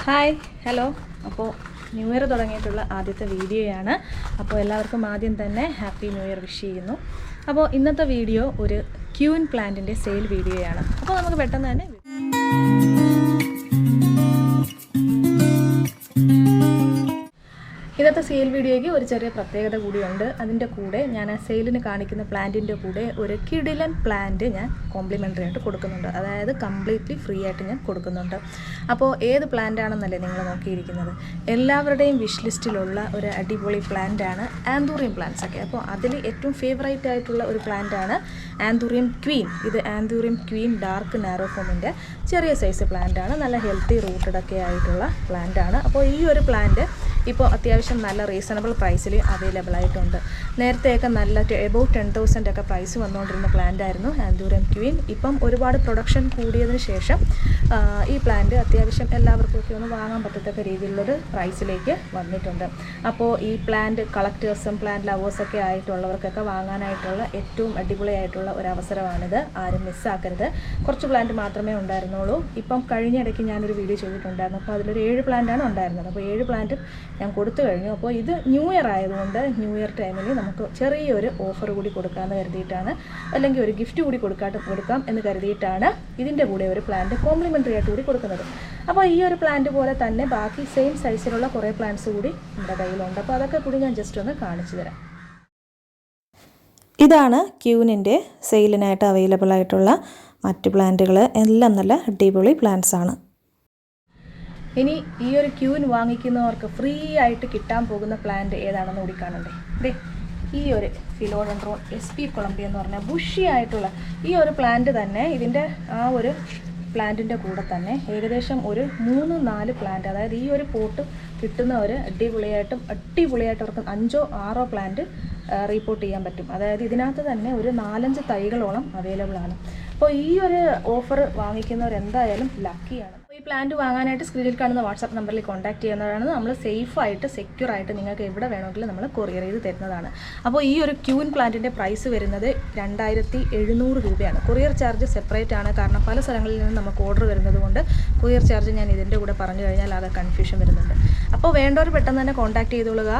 Hi hello. അപ്പോൾ new year തുടങ്ങിയിട്ടുള്ള ആദ്യത്തെ വീഡിയോയാണ്. അപ്പോൾ എല്ലാവർക്കും ആദ്യം തന്നെ ഹാപ്പി ന്യൂ ഇയർ വിഷ് ചെയ്യുന്നു. അപ്പോൾ ഇന്നത്തെ വീഡിയോ ഒരു ക്യൂൻ പ്ലാന്റിൻ്റെ സെയിൽ വീഡിയോയാണ്. അപ്പോൾ നമുക്ക് പെട്ടെന്ന് തന്നെ ഇന്നത്തെ സെയിൽ വീഡിയോയ്ക്ക് ഒരു ചെറിയ പ്രത്യേകത കൂടിയുണ്ട്. അതിൻ്റെ കൂടെ ഞാൻ സെയിലിന് കാണിക്കുന്ന പ്ലാന്റിൻ്റെ കൂടെ ഒരു കിടിലൻ പ്ലാന്റ് ഞാൻ കോംപ്ലിമെൻ്ററി ആയിട്ട് കൊടുക്കുന്നുണ്ട്. അതായത് കംപ്ലീറ്റ്ലി ഫ്രീ ആയിട്ട് ഞാൻ കൊടുക്കുന്നുണ്ട്. അപ്പോൾ ഏത് പ്ലാന്റ് ആണെന്നല്ലേ നിങ്ങൾ നോക്കിയിരിക്കുന്നത്. എല്ലാവരുടെയും വിഷ് ലിസ്റ്റിലുള്ള ഒരു അടിപൊളി പ്ലാന്റാണ് ആന്തൂറിയം പ്ലാന്റ്സ് ഒക്കെ. അപ്പോൾ അതിൽ ഏറ്റവും ഫേവറേറ്റ് ആയിട്ടുള്ള ഒരു പ്ലാന്റാണ് ആന്തൂറിയം ക്വീൻ. ഇത് ആന്തൂറിയം ക്വീൻ ഡാർക്ക് നാരോ ഫോമിൻ്റെ ചെറിയ സൈസ് പ്ലാന്റാണ്. നല്ല ഹെൽത്തി റൂട്ടഡ് ഒക്കെ ആയിട്ടുള്ള പ്ലാന്റാണ്. അപ്പോൾ ഈ ഒരു പ്ലാന്റ് ഇപ്പോൾ അത്യാവശ്യം നല്ല റീസണബിൾ പ്രൈസിൽ അവൈലബിൾ ആയിട്ടുണ്ട്. നേരത്തെയൊക്കെ നല്ല എബൌട്ട് 10,000 ഒക്കെ പ്രൈസ് വന്നുകൊണ്ടിരുന്ന പ്ലാന്റ് ആയിരുന്നു ആന്തൂറിയം ക്വീൻ. ഇപ്പം ഒരുപാട് പ്രൊഡക്ഷൻ കൂടിയതിന് ശേഷം ഈ പ്ലാന്റ് അത്യാവശ്യം എല്ലാവർക്കും ഒക്കെ ഒന്ന് വാങ്ങാൻ പറ്റത്തക്ക രീതിയിലുള്ളൊരു പ്രൈസിലേക്ക് വന്നിട്ടുണ്ട്. അപ്പോൾ ഈ പ്ലാന്റ് കളക്ടേഴ്സും പ്ലാന്റ് ലവേഴ്സൊക്കെ ആയിട്ടുള്ളവർക്കൊക്കെ വാങ്ങാനായിട്ടുള്ള ഏറ്റവും അടിപൊളിയായിട്ടുള്ള ഒരു അവസരമാണിത്. ആരും മിസ്സാക്കരുത്. കുറച്ച് പ്ലാന്റ് മാത്രമേ ഉണ്ടായിരുന്നുള്ളൂ. ഇപ്പം കഴിഞ്ഞിടയ്ക്ക് ഞാനൊരു വീഡിയോ ചെയ്തിട്ടുണ്ടായിരുന്നു. അപ്പോൾ അതിലൊരു 7 പ്ലാന്റാണ് ഉണ്ടായിരുന്നത്. അപ്പോൾ 7 പ്ലാന്റും ഞാൻ കൊടുത്തു കഴിഞ്ഞു. അപ്പോൾ ഇത് ന്യൂ ഇയർ ആയതുകൊണ്ട് ന്യൂ ഇയർ ടൈമിൽ നമുക്ക് ചെറിയൊരു ഓഫർ കൂടി കൊടുക്കാമെന്ന് കരുതിയിട്ടാണ്, അല്ലെങ്കിൽ ഒരു ഗിഫ്റ്റ് കൂടി കൊടുക്കാം എന്ന് കരുതിയിട്ടാണ് ഇതിൻ്റെ കൂടെ ഒരു പ്ലാന്റ് കോംപ്ലിമെൻ്ററി ആയിട്ട് കൂടി കൊടുക്കുന്നത്. അപ്പോൾ ഈ ഒരു പ്ലാന്റ് പോലെ തന്നെ ബാക്കി സെയിം സൈസിലുള്ള കുറേ പ്ലാന്റ്സ് കൂടി നമ്മുടെ കയ്യിലുണ്ട്. അപ്പോൾ അതൊക്കെ കൂടി ഞാൻ ജസ്റ്റ് ഒന്ന് കാണിച്ചു തരാം. ഇതാണ് ക്യൂനിൻ്റെ സെയിലിനായിട്ട് അവൈലബിൾ ആയിട്ടുള്ള മറ്റ് പ്ലാന്റുകൾ. എല്ലാം നല്ല അടിപൊളി പ്ലാന്റ്സ് ആണ്. ഇനി ഈ ഒരു ക്യൂൻ വാങ്ങിക്കുന്നവർക്ക് ഫ്രീ ആയിട്ട് കിട്ടാൻ പോകുന്ന പ്ലാന്റ് ഏതാണെന്ന് കൂടി കാണണ്ടേ. ദേ ഈ ഒരു ഫിലോഡെൻഡ്രോൺ SP കൊളംബിയ എന്ന് പറഞ്ഞാൽ ബുഷി ആയിട്ടുള്ള ഈ ഒരു പ്ലാന്റ് തന്നെ ഇതിൻ്റെ ആ ഒരു പ്ലാന്റിൻ്റെ കൂടെ തന്നെ ഏകദേശം ഒരു 3-4 പ്ലാന്റ്, അതായത് ഈ ഒരു പോട്ട് കിട്ടുന്നവർ അടിപൊളിയായിട്ട് അവർക്ക് 5-6 പ്ലാന്റ് റിപ്പോർട്ട് ചെയ്യാൻ പറ്റും. അതായത് ഇതിനകത്ത് തന്നെ ഒരു 4-5 തൈകളോളം അവൈലബിൾ ആണ്. അപ്പോൾ ഈ ഒരു ഓഫർ വാങ്ങിക്കുന്നവർ എന്തായാലും ലക്കിയാണ്. ഈ പ്ലാന്റ് വാങ്ങാനായിട്ട് സ്ക്രീനിൽ കാണുന്ന വാട്സാപ്പ് നമ്പറിൽ കോൺടാക്ട് ചെയ്യുന്നതാണ്. നമ്മൾ സേഫായിട്ട് സെക്യൂർ ആയിട്ട് നിങ്ങൾക്ക് എവിടെ വേണമെങ്കിലും നമ്മൾ കൊറിയർ ചെയ്ത് തരുന്നതാണ്. അപ്പോൾ ഈ ഒരു ക്യൂൻ പ്ലാന്റിൻ്റെ പ്രൈസ് വരുന്നത് 2700 രൂപയാണ്. കൊറിയർ ചാർജ് സെപ്പറേറ്റ് ആണ്. കാരണം പല സ്ഥലങ്ങളിൽ നിന്ന് നമുക്ക് ഓർഡർ വരുന്നത് കൊണ്ട് കൊറിയർ ചാർജ് ഞാൻ ഇതിൻ്റെ കൂടെ പറഞ്ഞു കഴിഞ്ഞാൽ ആകെ കൺഫ്യൂഷൻ വരുന്നുണ്ട്. അപ്പോൾ വേണ്ടവർ പെട്ടെന്ന് തന്നെ കോൺടാക്ട് ചെയ്തോളുക.